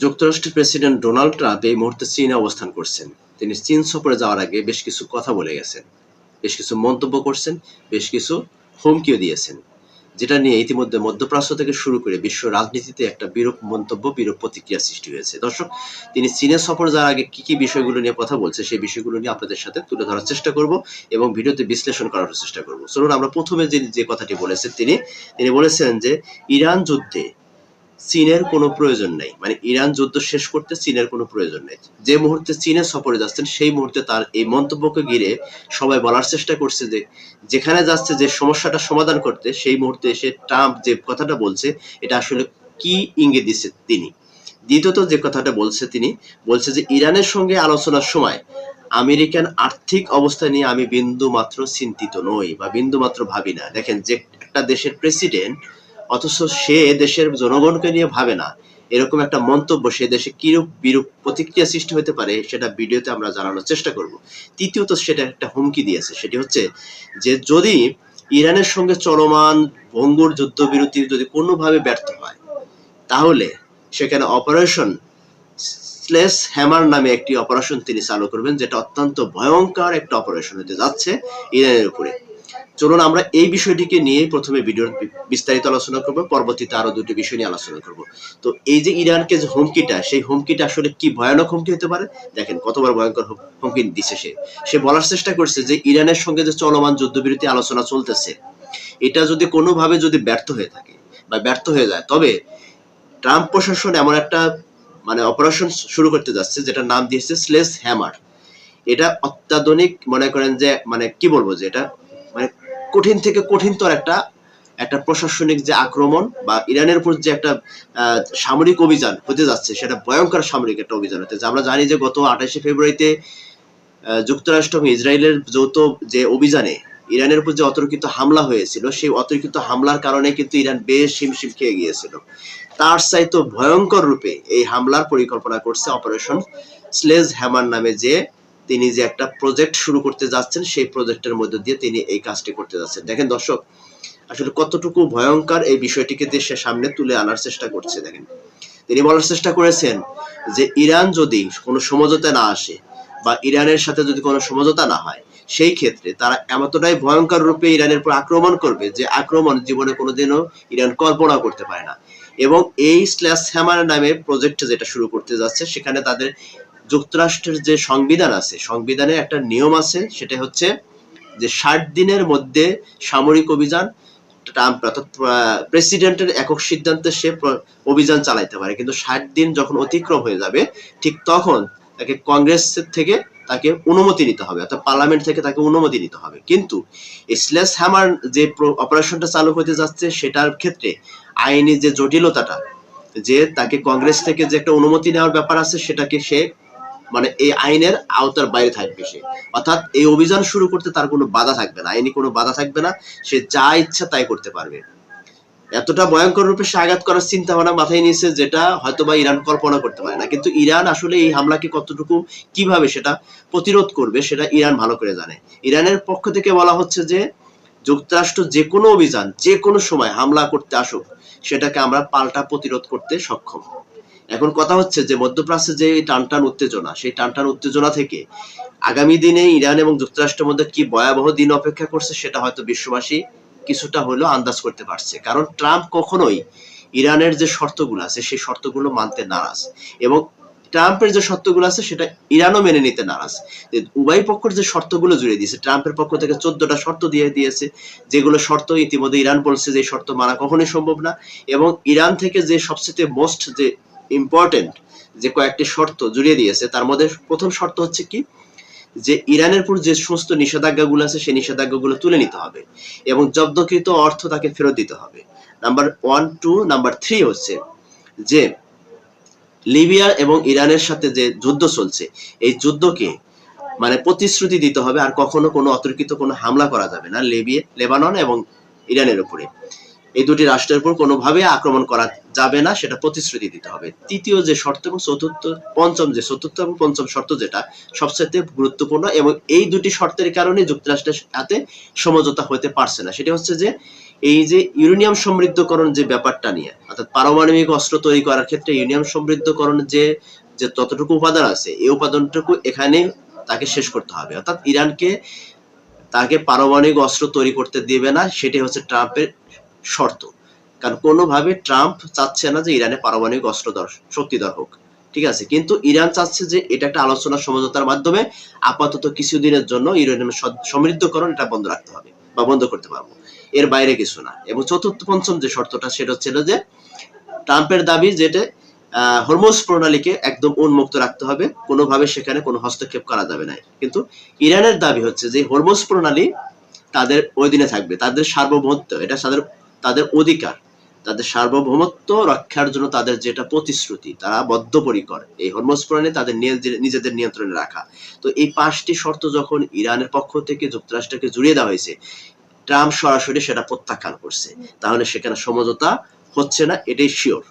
যুক্তরাষ্ট্রের president Donald Trump এই মুহূর্তে চীনে অবস্থান করছেন। তিনি চীন সফরে যাওয়ার আগে বেশ কিছু কথা বলে গেছেন, বেশ কিছু মন্তব্য করছেন, বেশ কিছু হুমকিও দিয়েছেন, যেটা নিয়ে ইতিমধ্যে মধ্যপ্রাচ্য থেকে শুরু করে বিশ্ব রাজনীতিতে একটা বিরূপ মন্তব্য, বিরূপ প্রতিক্রিয়া সৃষ্টি হয়েছে। দর্শক, তিনি চীনের সফর যাওয়ার আগে কি কি বিষয়গুলো নিয়ে কথা বলছে, সেই বিষয়গুলো নিয়ে আপনাদের সাথে তুলে ধরার চেষ্টা করব এবং ভিডিওতে বিশ্লেষণ করার চেষ্টা করব। চলুন আমরা প্রথমে যে কথাটি বলেছেন, তিনি বলেছেন যে ইরান যুদ্ধে চীনের কোনো প্রয়োজন নেই, মানে ইরান যুদ্ধ শেষ করতে চীনের কোনো প্রয়োজন নেই। যে মুহূর্তে চীনের সফরে যাচ্ছেন সেই মুহূর্তে তার এই মন্তব্যকে ঘিরে সবাই বলার চেষ্টা করছে যে যেখানে যাচ্ছে যে সমস্যাটা সমাধান করতে, সেই মুহূর্তে এসে ট্রাম্প যে কথাটা বলছে এটা আসলে কি ইঙ্গিত দিচ্ছে তিনি। দ্বিতীয়ত যে কথাটা বলছে, তিনি বলছে যে ইরানের সঙ্গে আলোচনার সময় আমেরিকান আর্থিক অবস্থা নিয়ে আমি বিন্দু মাত্র চিন্তিত নই বা বিন্দু মাত্র ভাবি না। দেখেন, যে একটা দেশের প্রেসিডেন্ট অথচ সে দেশের জনগণকে নিয়ে ভাবে না, এরকম একটা মন্তব্য সে দেশে কিরূপ বিরূপ প্রতিক্রিয়া সৃষ্টি হতে পারে সেটা ভিডিওতে আমরা জানানোর চেষ্টা করব। তৃতীয়ত সেটা একটা হুমকি দিয়েছে, সেটি হচ্ছে যে যদি ইরানের সঙ্গে চলমান ভঙ্গুর যুদ্ধবিরতি যদি কোনোভাবে ব্যর্থ হয়, তাহলে সেখানে অপারেশন স্লেস হ্যামার নামে একটি অপারেশন তিনি চালু করবেন, যেটা অত্যন্ত ভয়ঙ্কর একটা অপারেশন হতে যাচ্ছে ইরানের উপরে। চলুন আমরা এই বিষয়টিকে নিয়ে প্রথমে ভিডিওর বিস্তারিত আলোচনা করব, পরবর্তীতে আরো দুটি বিষয় নিয়ে আলোচনা করব। তো এই যে ইরানকে যে হুমকিটা, সেই হুমকিটা আসলে কি ভয়ানক হুমকি হতে পারে, দেখেন কতবার ভয়ঙ্কর হুমকি দিচ্ছে সে বলার চেষ্টা করছে যে ইরানের সঙ্গে যে চলমান যুদ্ধবিরতি আলোচনা চলতেছে, এটা যদি কোনোভাবে যদি ব্যর্থ হয়ে থাকে বা ব্যর্থ হয়ে যায়, তবে ট্রাম্প প্রশাসন এমন একটা অপারেশন শুরু করতে যাচ্ছে যেটার নাম দিয়েছে স্লেস হ্যামার। এটা অত্যাধুনিক, মনে করেন যে কি বলবো, যে এটা কঠিন থেকে কঠিনতর একটা প্রশাসনিক যে আক্রমণ বা ইরানের উপর যে একটা সামরিক অভিযান হতে যাচ্ছে, সেটা ভয়ঙ্কর সামরিক একটা অভিযান হতে যাচ্ছে। আমরা জানি যে গত 28শে ফেব্রুয়ারিতে যুক্তরাষ্ট্র এবং ইসরায়েলের যৌথ যে অভিযানে ইরানের উপর যে অতর্কিত হামলা হয়েছিল, সেই অতর্কিত হামলার কারণে কিন্তু ইরান বেশ হিমশিম খেয়ে গিয়েছিল। তার চাইতে ভয়ঙ্কর রূপে এই হামলার পরিকল্পনা করছে অপারেশন স্লেজ হ্যামার নামে, যে তিনি যে একটা প্রজেক্ট শুরু করতে যাচ্ছেন, সেই প্রজেক্টের মধ্যে দিয়ে তিনি এই কাজটি করতে যাচ্ছেন। দেখেন দর্শক, আসলে কতটুকু ভয়ঙ্কর এই বিষয়টিকে দেশের সামনে তুলে আনার চেষ্টা করছে। দেখেন, তিনি বলার চেষ্টা করেছেন যে ইরান যদি কোনো সমঝোতা না আসে বা ইরানের সাথে যদি কোনো সমঝোতা না হয়, সেই ক্ষেত্রে তারা এমনটাই ভয়ঙ্কর রূপে ইরানের উপর আক্রমণ করবে, যে আক্রমণ জীবনে কোনোদিনও ইরান কল্পনা করতে পারে না। এবং এই স্ল্যাশ হ্যামার নামে প্রজেক্ট যেটা শুরু করতে যাচ্ছে, সেখানে তাদের যুক্তরাষ্ট্রের যে সংবিধান আছে, সংবিধানে একটা নিয়ম আছে, সেটা হচ্ছে যে 60 দিনের মধ্যে সামরিক অভিযান ট্রাম্প অর্থাৎ প্রেসিডেন্টের একক সিদ্ধান্তে সে অভিযান চালাইতে পারে, কিন্তু 60 দিন যখন অতিক্রম হয়ে যাবে, ঠিক তখন তাকে কংগ্রেস থেকে তাকে অনুমতি নিতে হবে, অর্থাৎ পার্লামেন্ট থেকে তাকে অনুমতি নিতে হবে। কিন্তু স্লেস হ্যামার যে অপারেশনটা চালু হতে যাচ্ছে, সেটার ক্ষেত্রে আইনি যে জটিলতাটা, যে তাকে কংগ্রেস থেকে যে একটা অনুমতি নেওয়ার ব্যাপার আছে, সেটাকে সে এই আইনের আওতার বাইরে থাকবে সে, অর্থাৎ এই অভিযান শুরু করতে তার কোনো বাধা থাকবে না, আইনি কোনো বাধা থাকবে না, সে যা ইচ্ছা তাই করতে পারবে। এতটা ভয়ঙ্কর রূপে সে আঘাত করার চিন্তা ভাবনা মাথায় নিয়েছে, যেটা হয়তোবা ইরান কল্পনা করতে পারে না। কিন্তু ইরান আসলে এই হামলাকে কতটুকু কিভাবে সেটা প্রতিরোধ করবে, সেটা ইরান ভালো করে জানে। ইরানের পক্ষ থেকে বলা হচ্ছে যে যুক্তরাষ্ট্র যে কোনো অভিযান যে কোনো সময় হামলা করতে আসুক, সেটাকে আমরা পাল্টা প্রতিরোধ করতে সক্ষম। এখন কথা হচ্ছে যে মধ্যপ্রাচ্যে যে টানটান উত্তেজনা, সেই টানটান উত্তেজনা থেকে আগামী দিনে ইরান এবং যুক্তরাষ্ট্রের মধ্যে কি ভয়াবহ দিন অপেক্ষা করছে, সেটা হয়তো বিশ্ববাসী কিছুটা হলেও আন্দাজ করতে পারছে। কারণ ট্রাম্প কখনোই ইরানের যে শর্তগুলো আছে, সেই শর্তগুলো মানতে নারাজ, এবং ট্রাম্পের যে শর্তগুলো আছে সেটা ইরানও মেনে নিতে নারাজ। উভয় পক্ষের যে শর্তগুলো জুড়ে দিয়েছে, ট্রাম্পের পক্ষ থেকে 14টা শর্ত দিয়ে দিয়েছে, যেগুলো শর্ত ইতিমধ্যে ইরান বলছে যে শর্ত মানা কখনোই সম্ভব না। এবং ইরান থেকে যে সবচেয়ে মোস্ট যে ইম্পর্টেন্ট যে কয়েকটি শর্ত জুড়িয়ে দিয়েছে, তার মধ্যে প্রথম শর্ত হচ্ছে কি, যে ইরানের উপর যে সমস্ত নিষেধাজ্ঞাগুলো আছে, সেই নিষেধাজ্ঞাগুলো তুলে নিতে হবে এবং জব্দকৃত অর্থ তাকে ফেরত দিতে হবে। নাম্বার 1, 2, নাম্বার 3 হচ্ছে যে লিবিয়া এবং ইরানের সাথে যে যুদ্ধ চলছে, এই যুদ্ধকে প্রতিশ্রুতি দিতে হবে আর কখনো কোনো অতর্কিত কোনো হামলা করা যাবে না লেবানন এবং ইরানের উপরে। এই দুটি রাষ্ট্রের উপর কোনোভাবে আক্রমণ করা যাবে না, সেটা প্রতিশ্রুতি দিতে হবে। তৃতীয় যে শর্ত এবং চতুর্থ এবং পঞ্চম শর্ত, যেটা সবচেয়ে গুরুত্বপূর্ণ, এবং এই দুটি শর্তের কারণে যুক্তরাষ্ট্রের সাথে সমঝোতা হতে পারছে না, সেটা হচ্ছে যে এই যে ইউরেনিয়াম সমৃদ্ধকরণ যে ব্যাপারটা নিয়ে, অর্থাৎ পারমাণবিক অস্ত্র তৈরি করার ক্ষেত্রে ইউরেনিয়াম সমৃদ্ধকরণ যে যে ততটুকু উপাদান আছে, এই উপাদানটুকু এখানে তাকে শেষ করতে হবে। অর্থাৎ ইরানকে তাকে পারমাণবিক অস্ত্র তৈরি করতে দেবে না, সেটাই হচ্ছে ট্রাম্পের শর্ত। কারণ কোনোভাবে ট্রাম্প চাচ্ছে না যে ইরানে পারমাণবিক অস্ত্র শক্তিধর হোক, ঠিক আছে। কিন্তু ইরান চাচ্ছে যে এটা একটা আলোচনা সমঝোতার মাধ্যমে আপাতত কিছুদিনের জন্য ইউরেনিয়াম সমৃদ্ধকরণ এটা বন্ধ রাখতে হবে বা বন্ধ করতে পারবো, এর বাইরে কিছু না। এবং চতুর্থ পঞ্চম যে শর্তটা সেটা হচ্ছে যে ট্রাম্পের দাবি যেটা হরমুজ প্রণালীকে একদম উন্মুক্ত রাখতে হবে, কোনোভাবে সেখানে কোনো হস্তক্ষেপ করা যাবে না। কিন্তু ইরানের দাবি হচ্ছে যে হরমুজ প্রণালী তাদের অধীনে থাকবে, তাদের সার্বভৌমত্ব, এটা তাদের অধিকার, তাদের সার্বভৌমত্ব রক্ষার জন্য তাদের যেটা প্রতিশ্রুতি, তারা বদ্ধপরিকর এই হরমুজ প্রণালী তাদের নিজেদের নিয়ন্ত্রণে রাখা। তো এই 5টি শর্ত যখন ইরানের পক্ষ থেকে যুক্তরাষ্ট্রকে জুড়িয়ে দেওয়া হয়েছে, ট্রাম্প সরাসরি সেটা প্রত্যাখ্যান করছে, তাহলে সেখানে সমঝোতা হচ্ছে না, এটাই শিওর।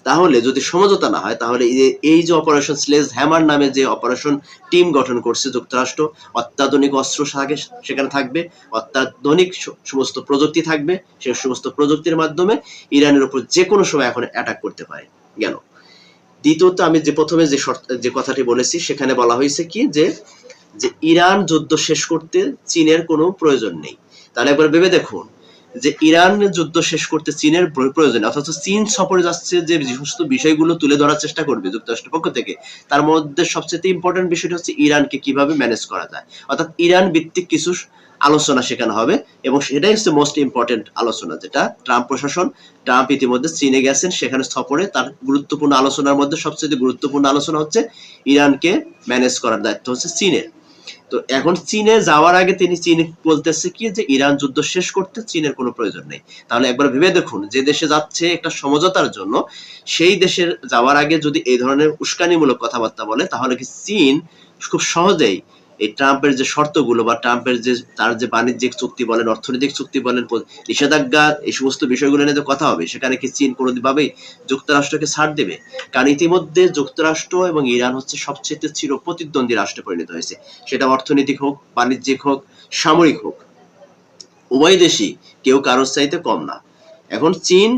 তাহলে যদি সমঝোতা না হয়, তাহলে এই যে অপারেশন স্লেজ হ্যামার নামে যে অপারেশন টিম গঠন করছে যুক্তরাষ্ট্র, অত্যাধুনিক অস্ত্র সেখানে থাকবে, অত্যাধুনিক সমস্ত প্রযুক্তি থাকবে, সেই সমস্ত প্রযুক্তির মাধ্যমে ইরানের উপর যে কোনো সময় এখন অ্যাটাক করতে পারে। গেল। দ্বিতীয়ত আমি যে প্রথমে যে কথাটি বলেছি, সেখানে বলা হয়েছে কি যে ইরান যুদ্ধ শেষ করতে চীনের কোনো প্রয়োজন নেই। তাহলে একবার ভেবে দেখুন যে ইরান যুদ্ধ শেষ করতে চীনের প্রয়োজন, অথচ চীন সফরে যাচ্ছে যে সমস্ত বিষয়গুলো তুলে ধরার চেষ্টা করবে যুক্তরাষ্ট্রের পক্ষ থেকে, তার মধ্যে সবচেয়ে ইম্পর্টেন্ট বিষয়টা হচ্ছে ইরানকে কিভাবে ম্যানেজ করা যায়। অর্থাৎ ইরান ভিত্তিক কিছু আলোচনা সেখানে হবে, এবং সেটাই হচ্ছে মোস্ট ইম্পর্টেন্ট আলোচনা, যেটা ট্রাম্প ইতিমধ্যে চীনে গেছেন, সেখানে সফরে তার গুরুত্বপূর্ণ আলোচনার মধ্যে সবচেয়ে গুরুত্বপূর্ণ আলোচনা হচ্ছে ইরানকে ম্যানেজ করার দায়িত্ব হচ্ছে চীনের। তো এখন চীনে যাওয়ার আগে চীন বলতেছে কি যে ইরান যুদ্ধ শেষ করতে চীনের কোনো প্রয়োজন নেই। তাহলে একবার ভেবে দেখুন, যে দেশে যাচ্ছে একটা সমঝোতার জন্য, সেই দেশের যাওয়ার আগে যদি এই ধরনের উস্কানিমূলক কথাবার্তা বলে, তাহলে কি চীন খুব সহজেই এই ট্রাম্পের যে শর্তগুলো বা ট্রাম্পের যে তার যে বাণিজ্যিক চুক্তি বলেন, অর্থনৈতিক চুক্তি বলেন, নিষেধাজ্ঞা, এই সমস্ত বিষয়গুলো নিয়ে কথা হবে, সেখানে কি চীন কোনোভাবেই যুক্তরাষ্ট্রকে ছাড় দেবে? কারণ ইতিমধ্যে যুক্তরাষ্ট্র এবং ইরান হচ্ছে সবচেয়ে চির প্রতিদ্বন্দ্বী রাষ্ট্রে পরিণত হয়েছে, সেটা অর্থনৈতিক হোক, বাণিজ্যিক হোক, সামরিক হোক, উভয় দেশই কেউ কারোর চাইতে কম না। এখন চীন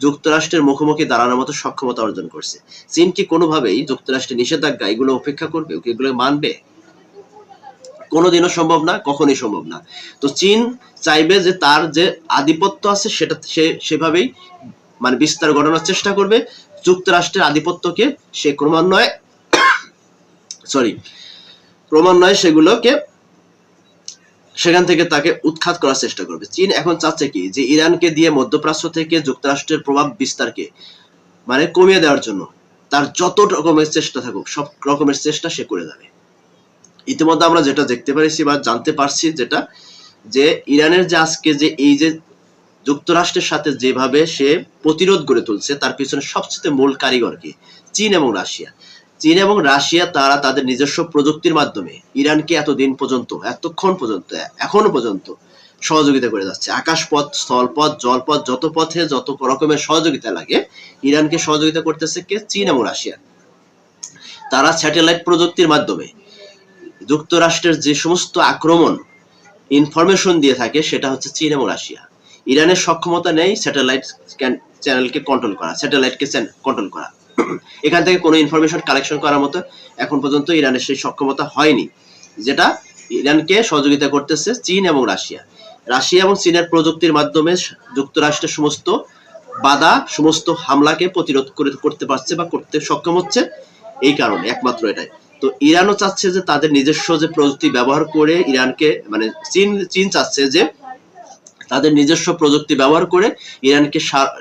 যুক্তরাষ্ট্রের মুখোমুখি দাঁড়ানোর মতো সক্ষমতা অর্জন করছে। চীন কি কোনোভাবেই যুক্তরাষ্ট্রের নিষেধাজ্ঞা এগুলো উপেক্ষা করবে, এগুলো মানবে? কোনোদিনও সম্ভব না, কখনোই সম্ভব না। তো চীন চাইবে যে তার যে আধিপত্য আছে সেটা সেভাবেই মানে বিস্তার ঘটানোর চেষ্টা করবে, যুক্তরাষ্ট্রের আধিপত্যকে সে ক্রমান্বয়ে সেগুলোকে সেখান থেকে তাকে উৎখাত করার চেষ্টা করবে। চীন এখন চাচ্ছে কি যে ইরানকে দিয়ে মধ্যপ্রাচ্য থেকে যুক্তরাষ্ট্রের প্রভাব বিস্তারকে মানে কমিয়ে দেওয়ার জন্য তার যত রকমের চেষ্টা থাকুক, সব রকমের চেষ্টা সে করে যাবে। ইতিমধ্যে আমরা যেটা দেখতে পারছি বা জানতে পারছি, যেটা যে ইরানের যে আজকে যে এই যে যুক্তরাষ্ট্রের সাথে যেভাবে সে প্রতিরোধ গড়ে তুলছে, তার পিছনে সবচেয়ে মূল কারিগর কি? চীন এবং রাশিয়া। চীন এবং রাশিয়া তারা তাদের নিজস্ব প্রযুক্তির মাধ্যমে ইরানকে এতক্ষণ পর্যন্ত এখনো পর্যন্ত সহযোগিতা করে যাচ্ছে। আকাশপথ, স্থলপথ, জলপথ, যত পথে যত রকমের সহযোগিতা লাগে, ইরানকে সহযোগিতা করতেছে কে? চীন এবং রাশিয়া। তারা স্যাটেলাইট প্রযুক্তির মাধ্যমে যুক্তরাষ্ট্রের যে সমস্ত আক্রমণ ইনফরমেশন দিয়ে থাকে, সেটা হচ্ছে চীন এবং রাশিয়া। ইরানের সক্ষমতা নেই স্যাটেলাইট চ্যানেলকে কন্ট্রোল করা, স্যাটেলাইটকে কন্ট্রোল করা, এখান থেকে কোনো ইনফরমেশন কালেকশন করার মতো এখন পর্যন্ত ইরানের সেই সক্ষমতা হয়নি, যেটা ইরানকে সহযোগিতা করতেছে চীন এবং রাশিয়া। রাশিয়া এবং চীনের প্রযুক্তির মাধ্যমে যুক্তরাষ্ট্রের সমস্ত বাধা, সমস্ত হামলাকে প্রতিরোধ করতে পারছে বা করতে সক্ষম হচ্ছে, এই কারণে একমাত্র এটাই। তো ইরানও চাচ্ছে যে তাদের নিজস্ব যে প্রযুক্তি ব্যবহার করে ইরানকে মানে চীন চাচ্ছে যে তাদের নিজস্ব প্রযুক্তি ব্যবহার করে ইরানকে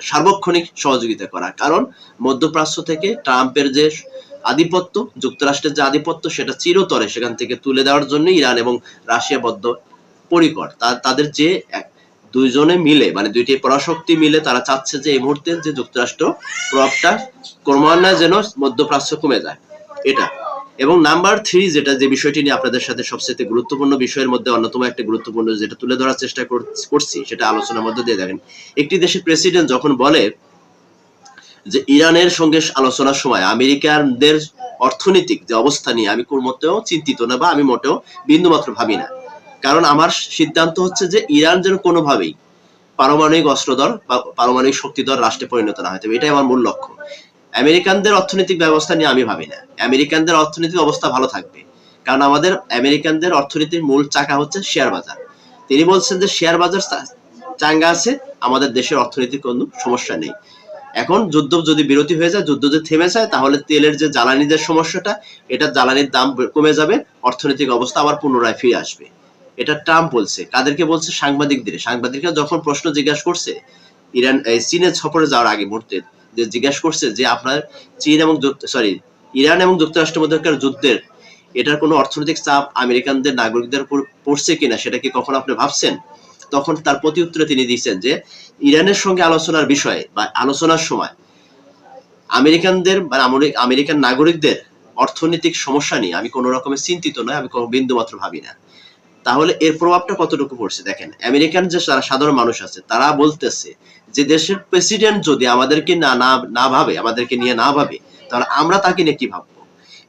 সার্বক্ষণিক সহযোগিতা করা। কারণ মধ্যপ্রাচ্য থেকে ট্রাম্পের যে আধিপত্য, যুক্তরাষ্ট্রের যে আধিপত্য, সেটা চিরতরে সেখান থেকে তুলে দেওয়ার জন্য ইরান এবং রাশিয়া বদ্ধ পরিকর। তাদের যে দুইজনে মিলে মানে দুইটি পরাশক্তি মিলে তারা চাচ্ছে যে এই মুহূর্তে যে যুক্তরাষ্ট্র প্রভাবটা ক্রমান্বয়ে যেন মধ্যপ্রাচ্য কমে যায়, এটা। এবং নাম্বার 3 যেটা যে বিষয়টি নিয়ে আপনাদের সাথে সবচেয়ে গুরুত্বপূর্ণ বিষয়ের মধ্যে অন্যতম একটা গুরুত্বপূর্ণ যেটা তুলে ধরার চেষ্টা করছি, সেটা আলোচনার মধ্যে দিয়ে দেখেন। একটি দেশের প্রেসিডেন্ট যখন বলে যে ইরানের সঙ্গে আলোচনার সময় আমেরিকানদের অর্থনৈতিক যে অবস্থা নিয়ে আমি কোন মোটেও চিন্তিত না বা আমি মোটেও বিন্দুমাত্র ভাবি না, কারণ আমার সিদ্ধান্ত হচ্ছে যে ইরান যেন কোনোভাবেই পারমাণবিক অস্ত্রধর বা পারমাণবিক শক্তিধর রাষ্ট্রে পরিণত না হতে হবে, এটাই আমার মূল লক্ষ্য। আমেরিকানদের অর্থনৈতিক ব্যবস্থা নিয়ে আমি ভাবি না আমেরিকানদের অর্থনৈতিক অবস্থা ভালো থাকবে, কারণ আমাদের আমেরিকানদের অর্থনীতির মূল চাকা হচ্ছে শেয়ার বাজার। তিনি বলছেন যে শেয়ার বাজার চাঙ্গা আছে, আমাদের দেশের অর্থনীতির কোনো সমস্যা নেই। এখন যুদ্ধ যদি বিরতি হয়ে যায়, যুদ্ধ যদি থেমে যায়, তাহলে তেলের যে জ্বালানিদের সমস্যাটা, এটা জ্বালানির দাম কমে যাবে, অর্থনৈতিক অবস্থা আবার পুনরায় ফিরে আসবে। এটা ট্রাম্প বলছে। কাদেরকে বলছে? সাংবাদিকদের। সাংবাদিকরা যখন প্রশ্ন জিজ্ঞাসা করছে ইরান চীনের সফরে যাওয়ার আগে মুহূর্তে, যে জিজ্ঞাসা করছে যে আপনার চীন এবং ইরান এবং যুক্তরাষ্ট্রের মধ্যকার যুদ্ধের এটার কোনো অর্থনৈতিক চাপ আমেরিকানদের নাগরিকদের উপর পড়ছে কিনা, সেটা কি কখনো আপনি ভাবছেন? তখন তার প্রতি উত্তরে তিনি দিচ্ছেন যে ইরানের সঙ্গে আলোচনার বিষয়ে বা আলোচনার সময় আমেরিকানদের বা আমেরিকান নাগরিকদের অর্থনৈতিক সমস্যা নিয়ে আমি কোনো রকমের চিন্তিত নয়, আমি কোনো বিন্দু মাত্র ভাবি না। তাহলে এর প্রভাবটা কতটুকু পড়ছে দেখেন। আমেরিকান যে সাধারণ মানুষ আছে তারা বলতেছে যে দেশের প্রেসিডেন্ট যদি আমাদেরকে না ভাবে, আমাদেরকে নিয়ে না ভাবে, তাহলে আমরা তাকে নিয়ে কি ভাববো?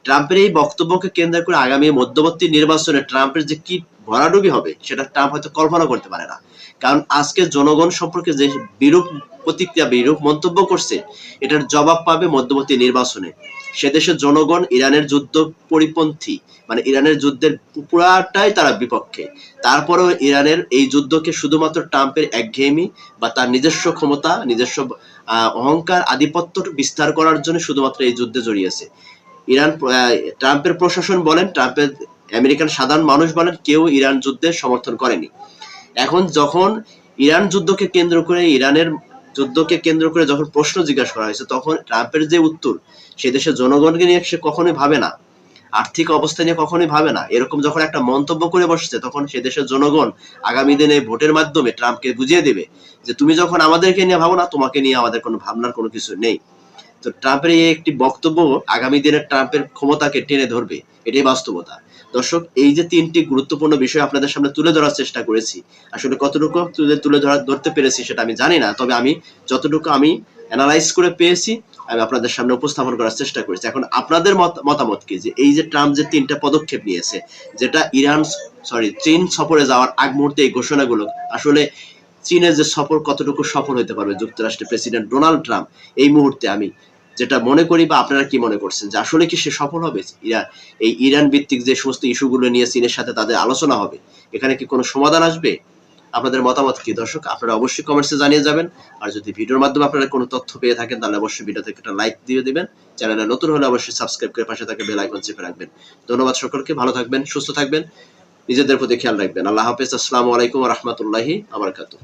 ট্রাম্পের এই বক্তব্যকে কেন্দ্র করে আগামী মধ্যবর্তী নির্বাচনে ট্রাম্পের যে কি ভরাডুবি হবে সেটা ট্রাম্প হয়তো কল্পনা করতে পারে না। কারণ আজকে জনগণ সম্পর্কে যে বিরূপ প্রতিক্রিয়া, বিরূপ মন্তব্য করছে, এটার জবাব পাবে মধ্যবর্তী নির্বাচনে। সে দেশের জনগণ ইরানের যুদ্ধ পরিপন্থী, মানে ইরানের যুদ্ধের পুরাটাই তারা বিপক্ষে। তারপরেও ইরানের এই যুদ্ধকে শুধুমাত্র ট্রাম্পের একঘেয়েমি বা তার নিজস্ব ক্ষমতা, নিজস্ব অহংকার, আধিপত্য বিস্তার করার জন্য শুধুমাত্র এই যুদ্ধে জড়িয়েছে। ট্রাম্পের প্রশাসন বলেন, ট্রাম্পের আমেরিকান সাধারণ মানুষ বলেন, কেউ ইরান যুদ্ধের সমর্থন করেনি। এখন যখন ইরান যুদ্ধকে কেন্দ্র করে যখন প্রশ্ন জিজ্ঞাসা করা হয়েছে, তখন ট্রাম্পের যে উত্তর, সে দেশের জনগণকে নিয়ে সে কখনোই ভাবে না, আর্থিক অবস্থা নিয়ে কখনোই ভাবে না। এরকম যখন একটা মন্তব্য করে বসছে, তখন সে দেশের জনগণ আগামী দিনে ভোটের মাধ্যমে ট্রাম্পকে বুঝিয়ে দেবে যে তুমি যখন আমাদেরকে নিয়ে ভাবো না, তোমাকে নিয়ে আমাদের কোনো ভাবনার কোনো কিছু নেই। তো ট্রাম্পের এই একটি বক্তব্য আগামী দিনে ট্রাম্পের ক্ষমতাকে টেনে ধরবে, এটাই বাস্তবতা। দর্শক, এই যে তিনটি গুরুত্বপূর্ণ বিষয় আপনাদের সামনে তুলে ধরার চেষ্টা করেছি, আসলে কতটুকু ধরতে পেরেছি সেটা আমি জানি না, তবে আমি যতটুকু আমি অ্যানালাইজ করে পেয়েছি আমি আপনাদের সামনে উপস্থাপন করার চেষ্টা করেছি। এখন আপনাদের মতামত কি, যে এই যে ট্রাম্প যে তিনটা পদক্ষেপ নিয়েছে, যেটা চীন সফরে যাওয়ার আগ মুহূর্তে এই ঘোষণাগুলো, আসলে চীনের যে সফর কতটুকু সফল হতে পারবে যুক্তরাষ্ট্রের প্রেসিডেন্ট ডোনাল্ড ট্রাম্প এই মুহূর্তে, আমি যেটা মনে করি, বা আপনারা কি মনে করছেন যে আসলে কি সে সফল হবে? এই ইরান ভিত্তিক যে সমস্ত ইস্যুগুলো নিয়ে চীনের সাথে তাদের আলোচনা হবে, এখানে কি কোনো সমাধান আসবে? আপনাদের মতামত কি দর্শক? আপনারা অবশ্যই কমেন্টসে জানিয়ে যাবেন। আর যদি ভিডিওর মাধ্যমে আপনারা কোনো তথ্য পেয়ে থাকেন, তাহলে অবশ্যই ভিডিওতে একটা লাইক দিয়ে দিবেন। চ্যানেলে নতুন হলে অবশ্যই সাবস্ক্রাইব করে পাশে থাকা বেল আইকন চেপে রাখবেন। ধন্যবাদ সকলকে, ভালো থাকবেন, সুস্থ থাকবেন, নিজেদের প্রতি খেয়াল রাখবেন। আল্লাহ হাফেজ। আসসালামু আলাইকুম ওয়া রাহমাতুল্লাহি ওয়া বারাকাতুহু।